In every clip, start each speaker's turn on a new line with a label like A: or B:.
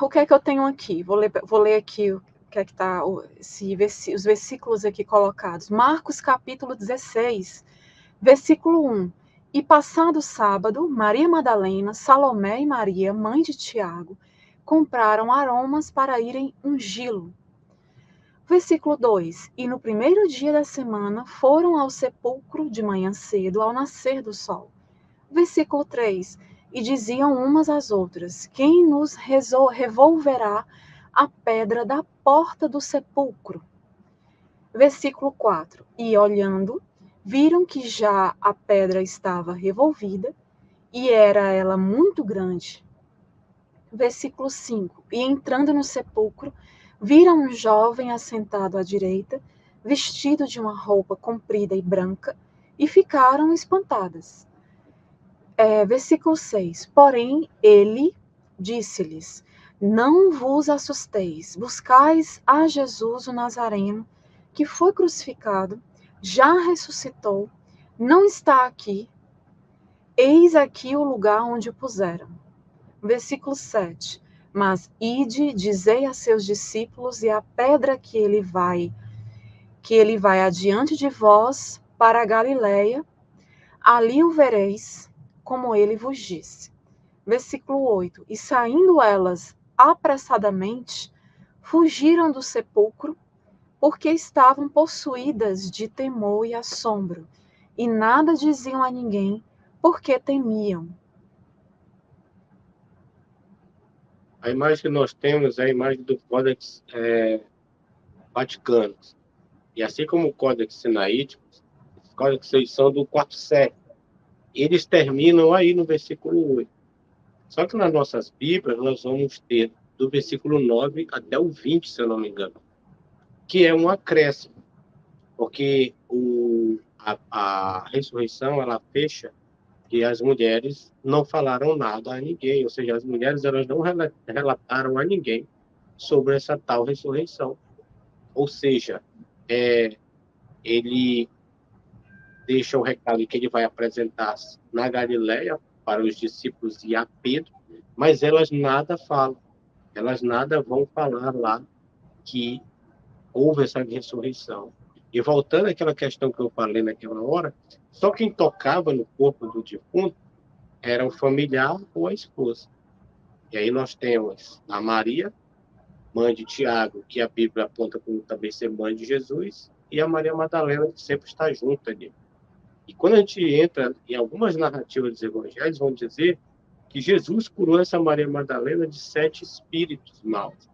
A: o que é que eu tenho aqui? Vou ler aqui o que é que está, os versículos aqui colocados. Marcos capítulo 16, versículo 1. E passado o sábado, Maria Madalena, Salomé e Maria, mãe de Tiago, compraram aromas para irem ungí-lo. Versículo 2. E no primeiro dia da semana foram ao sepulcro de manhã cedo, ao nascer do sol. Versículo 3. E diziam umas às outras: quem nos revolverá a pedra da porta do sepulcro? Versículo 4. E olhando, viram que já a pedra estava revolvida, e era ela muito grande. Versículo 5. E entrando no sepulcro, viram um jovem assentado à direita, vestido de uma roupa comprida e branca, e ficaram espantadas. Versículo 6. Porém, ele disse-lhes: não vos assusteis, buscais a Jesus o Nazareno, que foi crucificado, já ressuscitou, não está aqui, eis aqui o lugar onde o puseram. Versículo 7. Mas ide, dizei a seus discípulos, e a pedra que ele vai adiante de vós para a Galileia, ali o vereis, como ele vos disse. Versículo 8. E saindo elas apressadamente, fugiram do sepulcro, porque estavam possuídas de temor e assombro, e nada diziam a ninguém, porque temiam.
B: A imagem que nós temos é a imagem do Códex Vaticano. E assim como o Códex Sinaítico, os códex são do quarto século. Eles terminam aí no versículo 8. Só que nas nossas Bíblias nós vamos ter do versículo 9 até o 20, se eu não me engano, que é um acréscimo, porque a ressurreição ela fecha que as mulheres não falaram nada a ninguém, ou seja, as mulheres elas não relataram a ninguém sobre essa tal ressurreição. Ou seja, ele deixa o recado que ele vai apresentar-se na Galileia para os discípulos e a Pedro, mas elas nada falam, elas nada vão falar lá que houve essa ressurreição. E voltando àquela questão que eu falei naquela hora, só quem tocava no corpo do defunto era o familiar ou a esposa. E aí nós temos a Maria, mãe de Tiago, que a Bíblia aponta como também ser mãe de Jesus, e a Maria Madalena, que sempre está junto ali. E quando a gente entra em algumas narrativas dos evangelhos, vão dizer que Jesus curou essa Maria Madalena de 7 espíritos maus.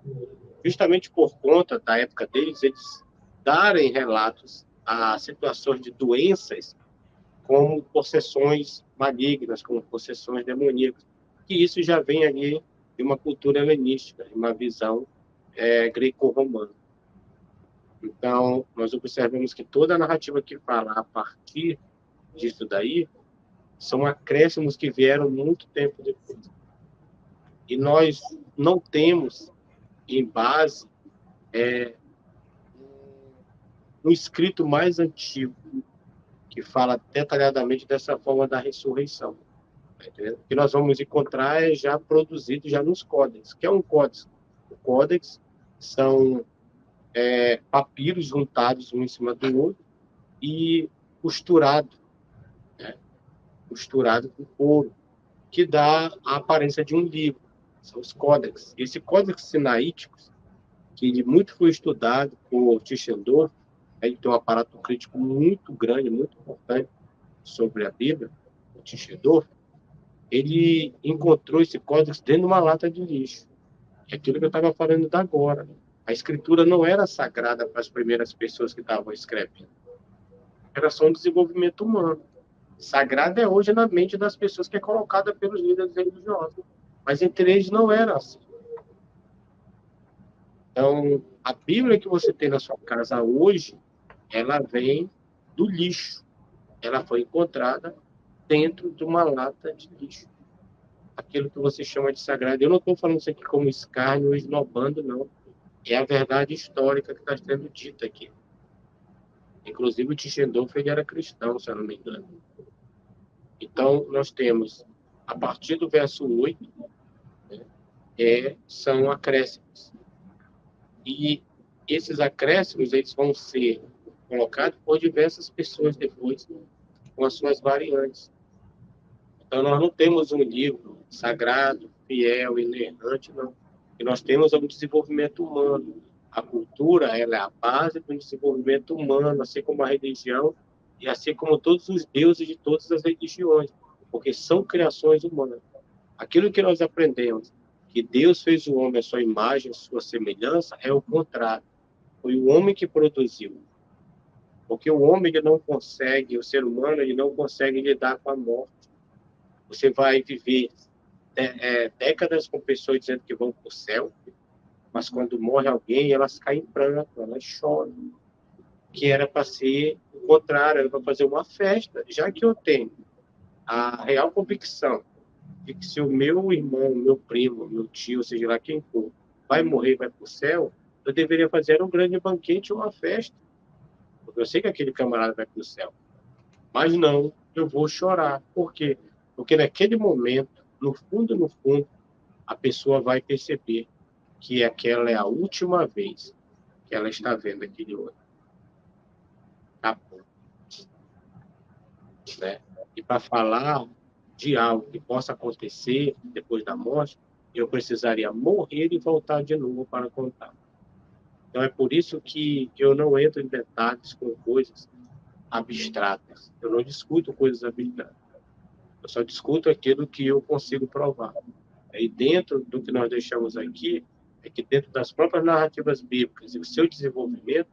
B: Justamente por conta da época deles, eles darem relatos a situações de doenças como possessões malignas, como possessões demoníacas. Que isso já vem ali de uma cultura helenística, de uma visão greco-romana. Então, nós observamos que toda a narrativa que fala a partir disso daí são acréscimos que vieram muito tempo depois. E nós não temos em base um escrito mais antigo que fala detalhadamente dessa forma da ressurreição. O que nós vamos encontrar é já produzido já nos códex. Que é um códex? O códex são papiros juntados um em cima do outro e costurado com ouro, que dá a aparência de um livro. São os códex. Esse códex sinaítico, que ele muito foi estudado por Tischendorf, ele tem um aparato crítico muito grande, muito importante sobre a Bíblia, o Tischendorf, ele encontrou esse códex dentro de uma lata de lixo. É aquilo que eu estava falando da agora. A escritura não era sagrada para as primeiras pessoas que estavam escrevendo. Era só um desenvolvimento humano. Sagrada é hoje na mente das pessoas que é colocada pelos líderes religiosos. Mas entre eles não era assim. Então, a Bíblia que você tem na sua casa hoje, ela vem do lixo. Ela foi encontrada dentro de uma lata de lixo. Aquilo que você chama de sagrado. Eu não estou falando isso aqui como escárnio ou esnobando, não. É a verdade histórica que está sendo dita aqui. Inclusive, o Tischendorf ele era cristão, se eu não me engano. Então, nós temos, a partir do verso 8, né, são acréscimos. E esses acréscimos eles vão ser colocados por diversas pessoas depois, com as suas variantes. Então, nós não temos um livro sagrado, fiel, inerrante, não. O que nós temos é um desenvolvimento humano. A cultura, ela é a base do desenvolvimento humano, assim como a religião, e assim como todos os deuses de todas as religiões, porque são criações humanas. Aquilo que nós aprendemos, que Deus fez o homem à sua imagem, à sua semelhança, é o contrário. Foi o homem que produziu. Porque o homem ele não consegue, o ser humano ele não consegue lidar com a morte. Você vai viver décadas com pessoas dizendo que vão para o céu, mas quando morre alguém, elas caem em pranto, elas choram. Que era para ser o contrário, era para fazer uma festa. Já que eu tenho a real convicção de que se o meu irmão, meu primo, meu tio, seja lá quem for, vai morrer, vai para o céu, eu deveria fazer um grande banquete, uma festa. Porque eu sei que aquele camarada vai para o céu. Mas não, eu vou chorar. Por quê? Porque naquele momento, no fundo, a pessoa vai perceber que aquela é a última vez que ela está vendo aquele outro. Acabou. Né? E para falar de algo que possa acontecer depois da morte, eu precisaria morrer e voltar de novo para contar. Então é por isso que eu não entro em detalhes com coisas abstratas. Eu não discuto coisas abstratas. Eu só discuto aquilo que eu consigo provar. E dentro do que nós deixamos aqui, é que dentro das próprias narrativas bíblicas e o seu desenvolvimento,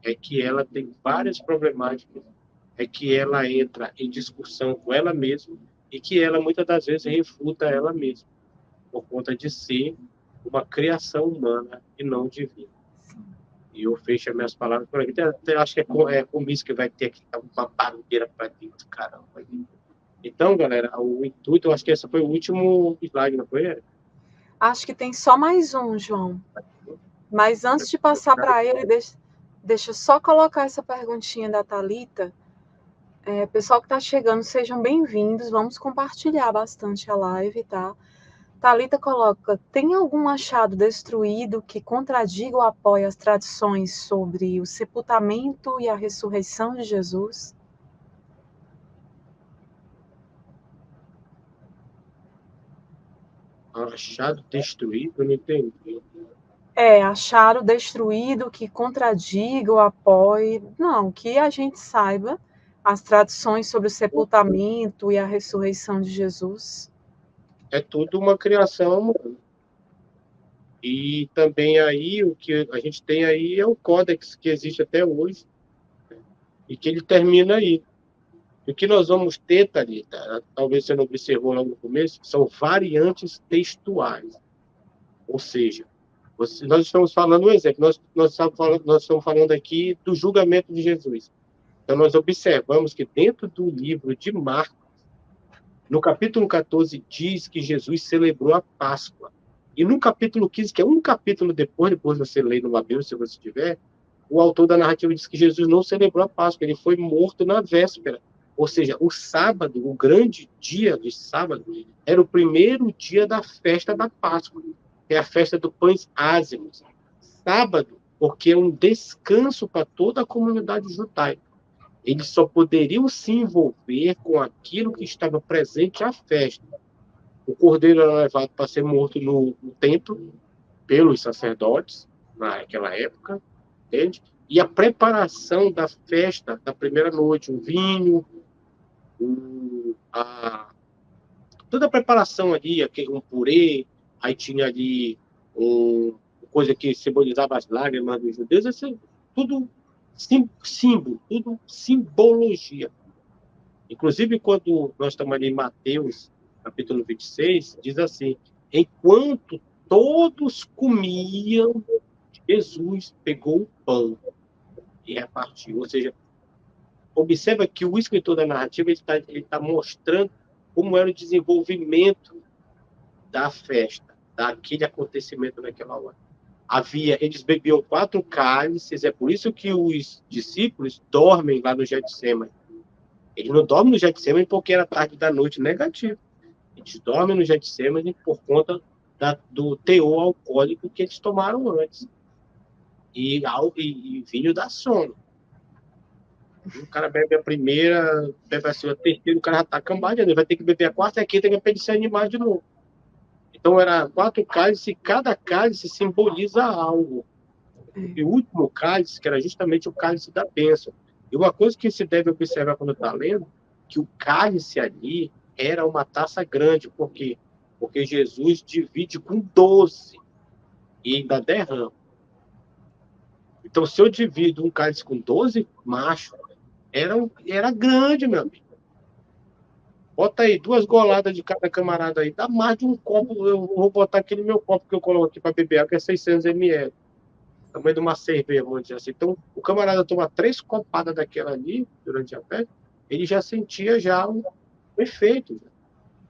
B: é que ela tem várias problemáticas, é que ela entra em discussão com ela mesma e que ela, muitas das vezes, refuta ela mesma, por conta de ser uma criação humana e não divina. E eu fecho as minhas palavras por aqui. Acho que é com isso que vai ter aqui uma barulheira para dentro, caramba. Então, galera, o intuito, eu acho que esse foi o último slide, não foi?
A: Acho que tem só mais um, João. Mas antes de passar para ele, deixa eu só colocar essa perguntinha da Thalita. Pessoal que está chegando, sejam bem-vindos. Vamos compartilhar bastante a live, tá? Thalita coloca: tem algum achado destruído que contradiga ou apoia as tradições sobre o sepultamento e a ressurreição de Jesus?
B: Achado destruído, eu não entendi.
A: Achado destruído que contradiga ou apoie. Não, que a gente saiba as tradições sobre o sepultamento e a ressurreição de Jesus.
B: É tudo uma criação humana. E também aí, o que a gente tem aí é o códex que existe até hoje, e que ele termina aí. O que nós vamos ter, Thalita, talvez você não observou lá no começo, são variantes textuais. Ou seja, nós estamos falando um exemplo, nós estamos falando aqui do julgamento de Jesus. Então, nós observamos que dentro do livro de Marcos, no capítulo 14, diz que Jesus celebrou a Páscoa. E no capítulo 15, que é um capítulo depois você lê numa Bíblia, se você tiver, o autor da narrativa diz que Jesus não celebrou a Páscoa, ele foi morto na véspera. Ou seja, o sábado, o grande dia de sábado, era o primeiro dia da festa da Páscoa, que é a festa do pães ázimos. Sábado, porque é um descanso para toda a comunidade judaica. Eles só poderiam se envolver com aquilo que estava presente à festa. O cordeiro era levado para ser morto no templo pelos sacerdotes, naquela época, entende? E a preparação da festa da primeira noite, o vinho, toda a preparação ali, um purê, aí tinha ali coisa que simbolizava as lágrimas dos judeus, assim, tudo símbolo, tudo simbologia. Inclusive, quando nós estamos ali em Mateus, capítulo 26, diz assim: enquanto todos comiam, Jesus pegou o pão e repartiu. Ou seja, observa que o escritor da narrativa ele tá mostrando como era o desenvolvimento da festa, daquele acontecimento naquela hora. Eles bebiam 4 cálices, é por isso que os discípulos dormem lá no Getsemane. Eles não dormem no Getsemane porque era tarde da noite, negativo. Eles dormem no Getsemane por conta do teor alcoólico que eles tomaram antes. E vinho dá sono. O cara bebe a primeira, bebe a segunda, a terceira, o cara já tá cambaleando. Ele vai ter que beber a quarta e a quinta para ele se animar de novo. Então, era 4 cálices, e cada cálice simboliza algo. E o último cálice, que era justamente o cálice da bênção. E uma coisa que se deve observar quando está lendo, que o cálice ali era uma taça grande. Por quê? Porque Jesus divide com 12 e ainda derrama. Então, se eu divido um cálice com 12 machos, era grande, meu amigo. Bota aí 2 goladas de cada camarada aí. Dá mais de um copo. Eu vou botar aquele meu copo que eu coloco aqui para beber água, que é 600 ml. Tamanho de uma cerveja, vamos dizer assim. Então, o camarada toma 3 copadas daquela ali, durante a festa, ele já sentia já um efeito.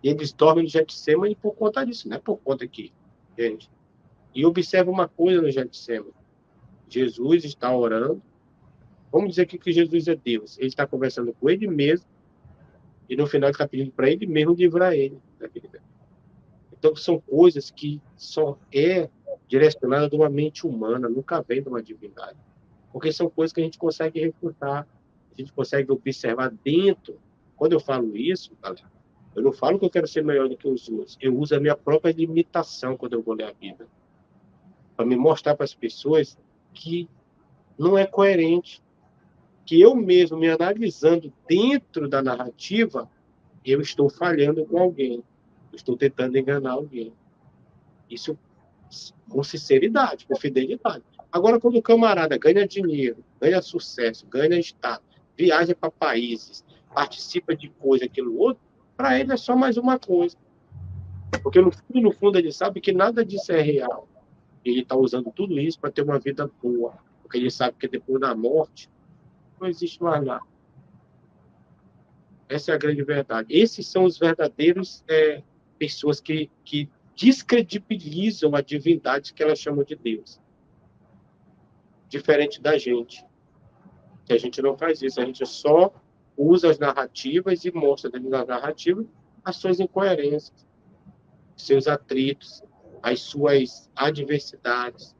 B: E eles dormem no Getsemane por conta disso, não é por conta aqui, gente. E observa uma coisa no Getsemane. Jesus está orando. Vamos dizer que Jesus é Deus. Ele está conversando com ele mesmo, e no final ele está pedindo para ele mesmo livrar ele daquele. Então, são coisas que só é direcionada de uma mente humana, nunca vem de uma divindade. Porque são coisas que a gente consegue refutar, a gente consegue observar dentro. Quando eu falo isso, galera, eu não falo que eu quero ser melhor do que os outros. Eu uso a minha própria limitação quando eu vou ler a Bíblia. Para me mostrar para as pessoas que não é coerente. Que eu mesmo, me analisando dentro da narrativa, eu estou falhando com alguém. Eu estou tentando enganar alguém. Isso com sinceridade, com fidelidade. Agora, quando o camarada ganha dinheiro, ganha sucesso, ganha status, viaja para países, participa de coisa, aquilo outro, para ele é só mais uma coisa. Porque no fundo, ele sabe que nada disso é real. Ele está usando tudo isso para ter uma vida boa. Porque ele sabe que depois da morte, não existe mais nada. Essa é a grande verdade. Esses são os verdadeiros pessoas que descredibilizam a divindade que elas chamam de Deus. Diferente da gente. Que a gente não faz isso. A gente só usa as narrativas e mostra dentro das narrativas as suas incoerências, seus atritos, as suas adversidades.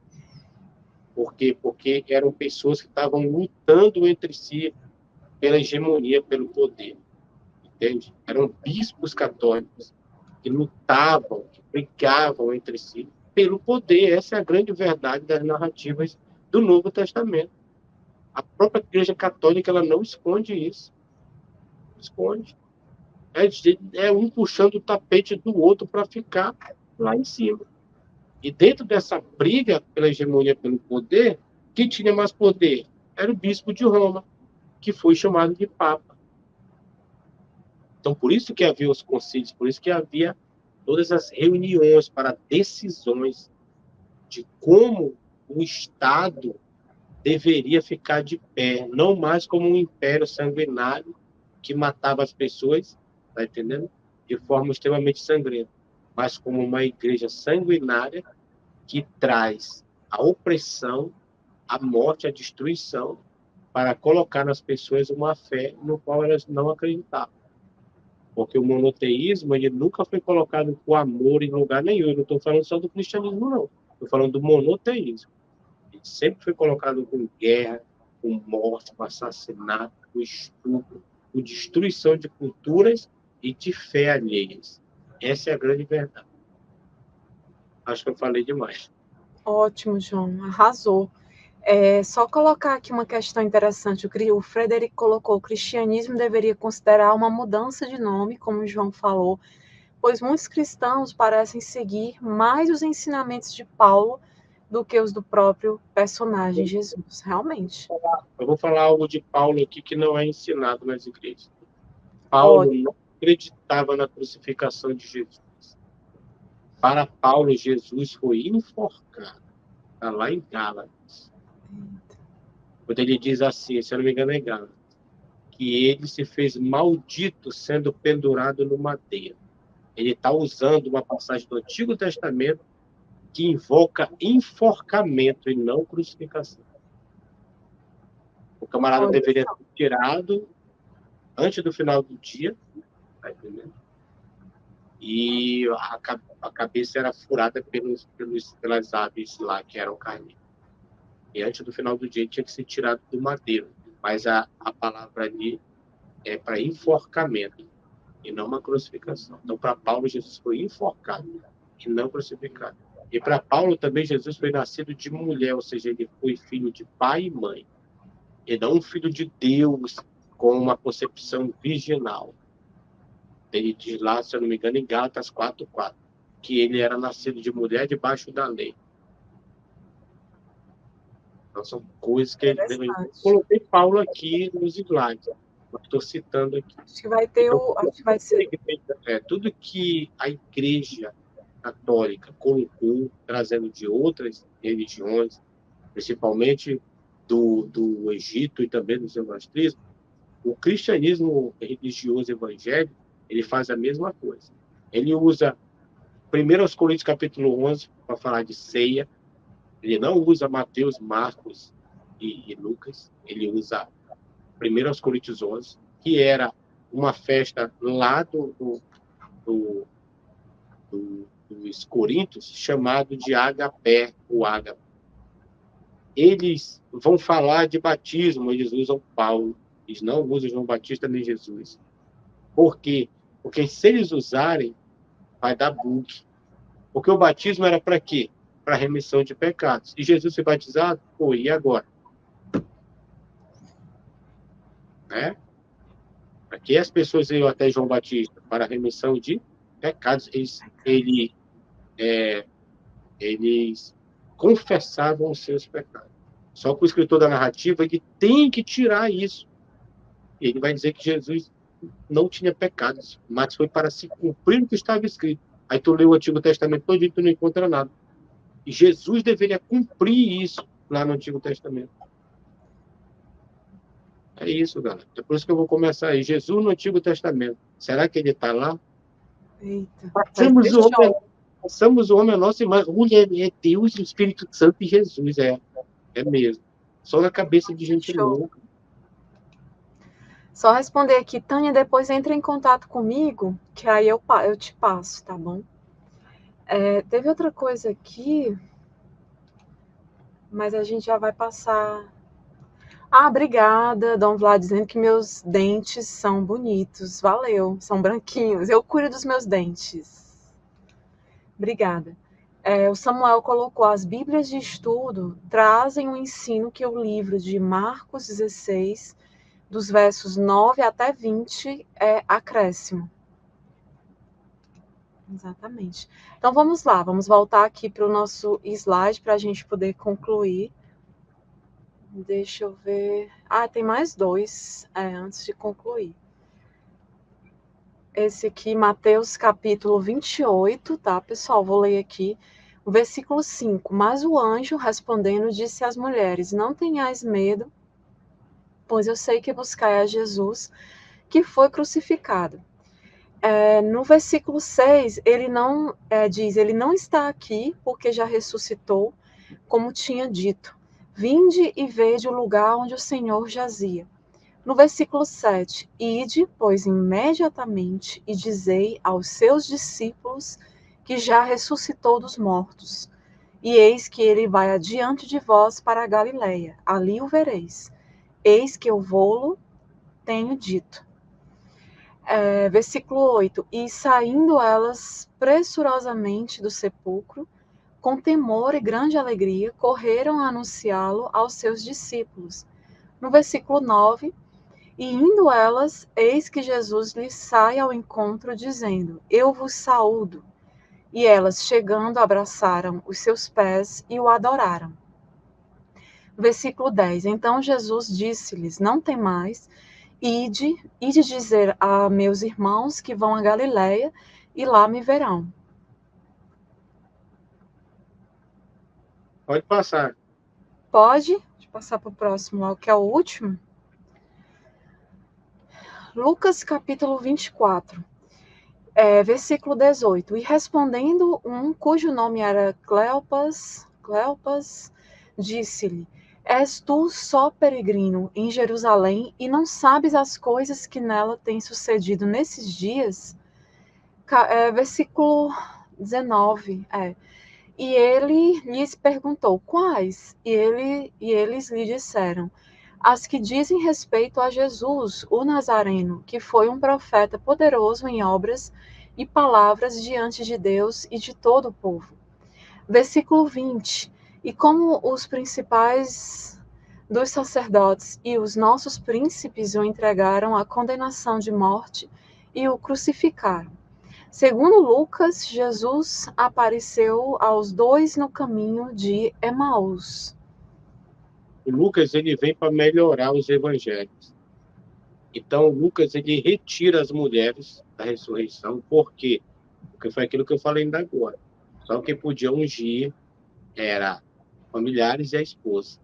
B: Por quê? Porque eram pessoas que estavam lutando entre si pela hegemonia, pelo poder. Entende? Eram bispos católicos que lutavam, que brigavam entre si pelo poder. Essa é a grande verdade das narrativas do Novo Testamento. A própria Igreja Católica ela não esconde isso. Esconde. É um puxando o tapete do outro para ficar lá em cima. E dentro dessa briga pela hegemonia, pelo poder, quem tinha mais poder era o bispo de Roma, que foi chamado de Papa. Então, por isso que havia os concílios, por isso que havia todas as reuniões para decisões de como o Estado deveria ficar de pé, não mais como um império sanguinário que matava as pessoas, tá entendendo? De forma extremamente sangrenta, mas como uma igreja sanguinária que traz a opressão, a morte, a destruição, para colocar nas pessoas uma fé no qual elas não acreditavam. Porque o monoteísmo ele nunca foi colocado com amor em lugar nenhum. Eu não estou falando só do cristianismo, não. Estou falando do monoteísmo. Ele sempre foi colocado com guerra, com morte, com assassinato, com estupro, com destruição de culturas e de fé alheias. Essa é a grande verdade. Acho que eu falei demais.
A: Ótimo, João, arrasou. Só colocar aqui uma questão interessante. O Frederico colocou: o cristianismo deveria considerar uma mudança de nome, como o João falou, pois muitos cristãos parecem seguir mais os ensinamentos de Paulo do que os do próprio personagem Jesus, realmente.
B: Eu vou falar algo de Paulo aqui que não é ensinado nas igrejas. Paulo não acreditava na crucificação de Jesus. Para Paulo, Jesus foi enforcado. Está lá em Gálatas. Quando ele diz assim, se eu não me engano é Gálatas, que ele se fez maldito sendo pendurado no madeiro. Ele está usando uma passagem do Antigo Testamento que invoca enforcamento e não crucificação. O camarada deveria ser tirado antes do final do dia, tá entendendo? e a cabeça era furada pelas aves lá, que eram carnívoras. E antes do final do dia tinha que ser tirado do madeiro. Mas a palavra ali é para enforcamento e não uma crucificação. Então, para Paulo, Jesus foi enforcado e não crucificado. E para Paulo também, Jesus foi nascido de mulher, ou seja, ele foi filho de pai e mãe, e não um filho de Deus com uma concepção virginal. Ele diz lá, se eu não me engano, em Gálatas 4:4, que ele era nascido de mulher debaixo da lei. Então, são coisas que ele deve... Coloquei Paulo aqui nos slides, mas estou citando aqui.
A: Acho que vai ter
B: então,
A: acho que vai ser.
B: Tudo que a Igreja Católica colocou, trazendo de outras religiões, principalmente do Egito e também do zoroastrismo, o cristianismo religioso evangélico, ele faz a mesma coisa. Ele usa 1 Coríntios capítulo 11 para falar de ceia. Ele não usa Mateus, Marcos e Lucas. Ele usa 1 Coríntios 11, que era uma festa lá dos Coríntios, chamado de Agapé, o Ágape. Eles vão falar de batismo, eles usam Paulo. Eles não usam João Batista nem Jesus. Por quê? Porque se eles usarem, vai dar bug. Porque o batismo era para quê? Para remissão de pecados. E Jesus foi batizado? Pô, e agora? Né? Para que as pessoas iam até João Batista? Para a remissão de pecados. Eles confessavam os seus pecados. Só que o escritor da narrativa ele tem que tirar isso. Ele vai dizer que Jesus não tinha pecados, mas foi para se cumprir o que estava escrito. Aí tu lê o Antigo Testamento todo e tu não encontra nada. E Jesus deveria cumprir isso lá no Antigo Testamento. É isso, galera. É por isso que eu vou começar aí. Jesus no Antigo Testamento. Será que ele está lá?
A: Eita.
B: Passamos o homem a nossa imagem. Mulher, é Deus, o Espírito Santo e Jesus. É mesmo. Só na cabeça de gente louca.
A: Só responder aqui, Tânia, depois entra em contato comigo, que aí eu te passo, tá bom? Teve outra coisa aqui, mas a gente já vai passar. Obrigada, Dom Vlad, dizendo que meus dentes são bonitos. Valeu, são branquinhos. Eu cuido dos meus dentes. Obrigada. O Samuel colocou, as Bíblias de estudo trazem o ensino que o livro de Marcos 16, dos versos 9 até 20, é acréscimo. Exatamente. Então, vamos lá, vamos voltar aqui para o nosso slide para a gente poder concluir. Deixa eu ver. Tem mais dois antes de concluir. Esse aqui, Mateus capítulo 28, tá, pessoal? Vou ler aqui. O versículo 5. Mas o anjo, respondendo, disse às mulheres: Não tenhais medo, pois eu sei que buscai a Jesus, que foi crucificado. No versículo 6, ele não diz, ele não está aqui, porque já ressuscitou, como tinha dito. Vinde e vede o lugar onde o Senhor jazia. No versículo 7, ide, pois, imediatamente, e dizei aos seus discípulos que já ressuscitou dos mortos. E eis que ele vai adiante de vós para a Galileia, ali o vereis. Eis que eu vou-lo tenho dito. Versículo 8, e saindo elas pressurosamente do sepulcro, com temor e grande alegria, correram a anunciá-lo aos seus discípulos. No versículo 9, e indo elas, eis que Jesus lhes sai ao encontro, dizendo: Eu vos saúdo. E elas, chegando, abraçaram os seus pés e o adoraram. Versículo 10, então Jesus disse-lhes: Não temais, ide dizer a meus irmãos que vão a Galileia, e lá me verão.
B: Pode passar.
A: Pode? Deixa eu passar para o próximo, que é o último. Lucas capítulo 24, versículo 18. E respondendo um, cujo nome era Cleopas, disse-lhe: És tu só peregrino em Jerusalém e não sabes as coisas que nela têm sucedido nesses dias? versículo 19, E ele lhes perguntou, quais? E eles lhe disseram, as que dizem respeito a Jesus, o Nazareno, que foi um profeta poderoso em obras e palavras diante de Deus e de todo o povo. Versículo 20. E como os principais dos sacerdotes e os nossos príncipes o entregaram à condenação de morte e o crucificaram. Segundo Lucas, Jesus apareceu aos dois no caminho de Emaús.
B: O Lucas, ele vem para melhorar os evangelhos. Então, Lucas, ele retira as mulheres da ressurreição. Por quê? Porque foi aquilo que eu falei ainda agora. Só quem podia ungir era familiares e a esposa.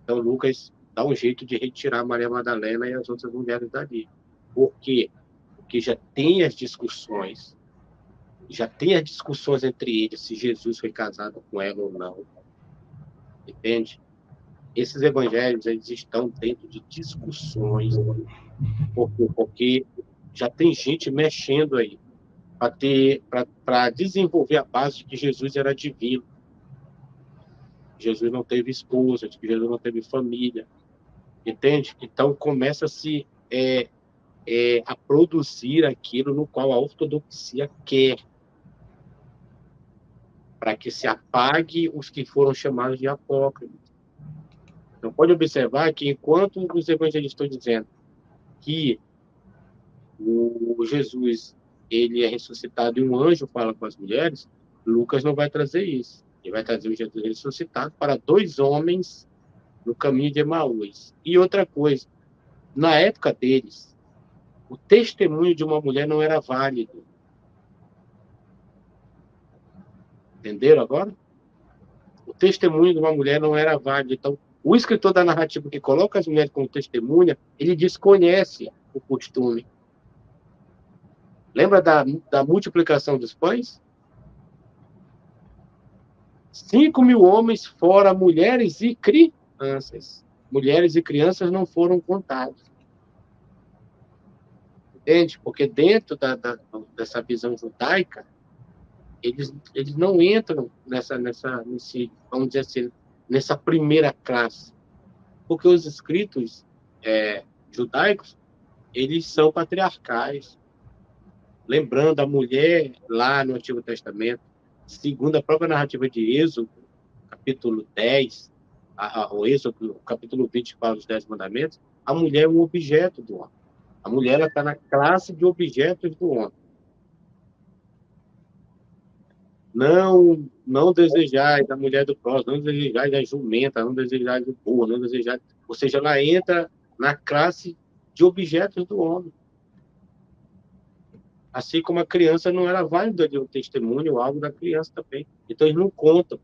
B: Então, Lucas dá um jeito de retirar Maria Madalena e as outras mulheres dali. Por quê? Porque já tem as discussões entre eles se Jesus foi casado com ela ou não. Entende? Esses evangelhos, eles estão dentro de discussões. Porque já tem gente mexendo aí para desenvolver a base de que Jesus era divino. Jesus não teve esposa, de que Jesus não teve família. Entende? Então começa-se a produzir aquilo no qual a ortodoxia quer, para que se apague os que foram chamados de apócrifos. Então pode observar que enquanto os evangelistas estão dizendo que o Jesus ele é ressuscitado e um anjo fala com as mulheres, Lucas não vai trazer isso. Ele vai trazer o Jesus ressuscitado para dois homens no caminho de Emaús. E outra coisa, na época deles, o testemunho de uma mulher não era válido. Entenderam agora? O testemunho de uma mulher não era válido. Então, o escritor da narrativa que coloca as mulheres como testemunha, ele desconhece o costume. Lembra da multiplicação dos pães? 5.000 homens, fora mulheres e crianças. Mulheres e crianças não foram contados. Entende? Porque dentro dessa visão judaica, eles não entram vamos dizer assim, nessa primeira classe. Porque os escritos judaicos, eles são patriarcais. Lembrando, a mulher lá no Antigo Testamento, segundo a própria narrativa de Êxodo, capítulo 10, o Êxodo, capítulo 20, fala os 10 mandamentos, a mulher é um objeto do homem. A mulher está na classe de objetos do homem. Não desejais a mulher do próximo, não desejais a jumenta, não desejais o burro, não desejais... Ou seja, ela entra na classe de objetos do homem. Assim como a criança não era válida de um testemunho, algo da criança também. Então, eles não contam.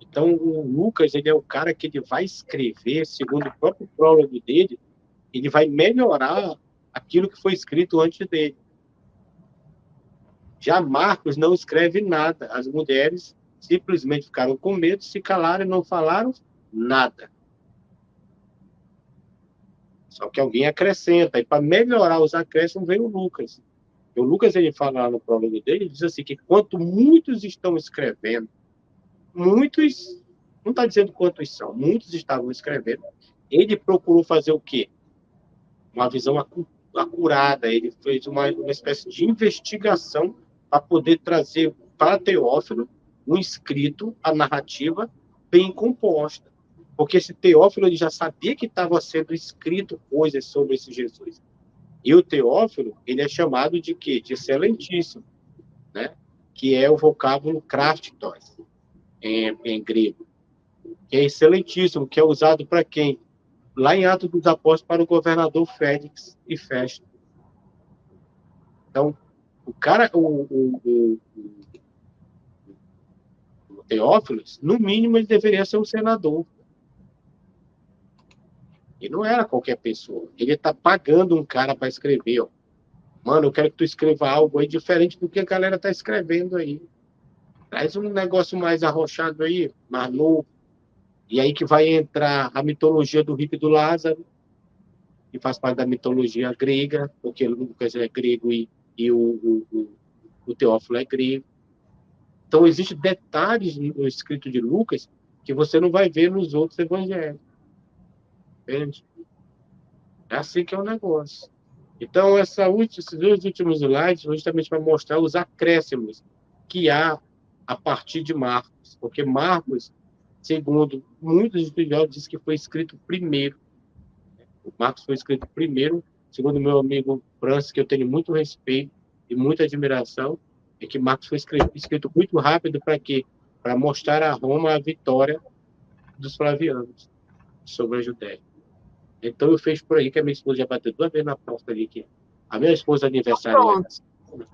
B: Então, o Lucas, ele é o cara que ele vai escrever, segundo o próprio prólogo dele, ele vai melhorar aquilo que foi escrito antes dele. Já Marcos não escreve nada. As mulheres simplesmente ficaram com medo, se calaram e não falaram nada. Só que alguém acrescenta. E para melhorar os acréscimos, vem o Lucas. E o Lucas, ele fala lá no prólogo dele, ele diz assim, que quanto muitos estão escrevendo, muitos, não está dizendo quantos são, muitos estavam escrevendo, ele procurou fazer o quê? Uma visão acurada, ele fez uma espécie de investigação para poder trazer para Teófilo um escrito, a narrativa bem composta. Porque esse Teófilo ele já sabia que estava sendo escrito coisas sobre esse Jesus. E o Teófilo, ele é chamado de quê? De excelentíssimo, né? Que é o vocábulo krastos, em grego. Que é excelentíssimo, que é usado para quem? Lá em Atos dos Apóstolos, para o governador Félix e Festo. Então, o cara, o Teófilo, no mínimo, ele deveria ser um senador. E não era qualquer pessoa. Ele está pagando um cara para escrever. Ó. Mano, eu quero que tu escreva algo aí diferente do que a galera está escrevendo aí. Traz um negócio mais arrochado aí, mais novo. E aí que vai entrar a mitologia do Rico e do Lázaro, que faz parte da mitologia grega, porque Lucas é grego e e o Teófilo é grego. Então, existem detalhes no escrito de Lucas que você não vai ver nos outros evangelhos. Entende? É assim que é o negócio. Então, esses dois últimos slides são justamente para mostrar os acréscimos que há a partir de Marcos. Porque Marcos, segundo muitos estudiosos, diz que foi escrito primeiro. O Marcos foi escrito primeiro, segundo meu amigo Francis, que eu tenho muito respeito e muita admiração, é que Marcos foi escrito muito rápido para quê? Para mostrar a Roma a vitória dos flavianos sobre a Judéia. Então eu fiz por aí que a minha esposa já bateu 2 vezes na porta ali, que a minha esposa aniversário lá
A: Pronto.
B: da semana,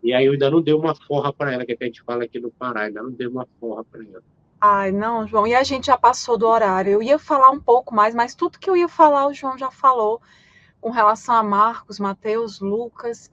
B: e aí eu ainda não dei uma forra para ela, que a gente fala aqui no Pará, ainda não dei uma forra para ela.
A: Ai, não, João, e a gente já passou do horário. Eu ia falar um pouco mais, mas tudo que eu ia falar, o João já falou com relação a Marcos, Mateus, Lucas.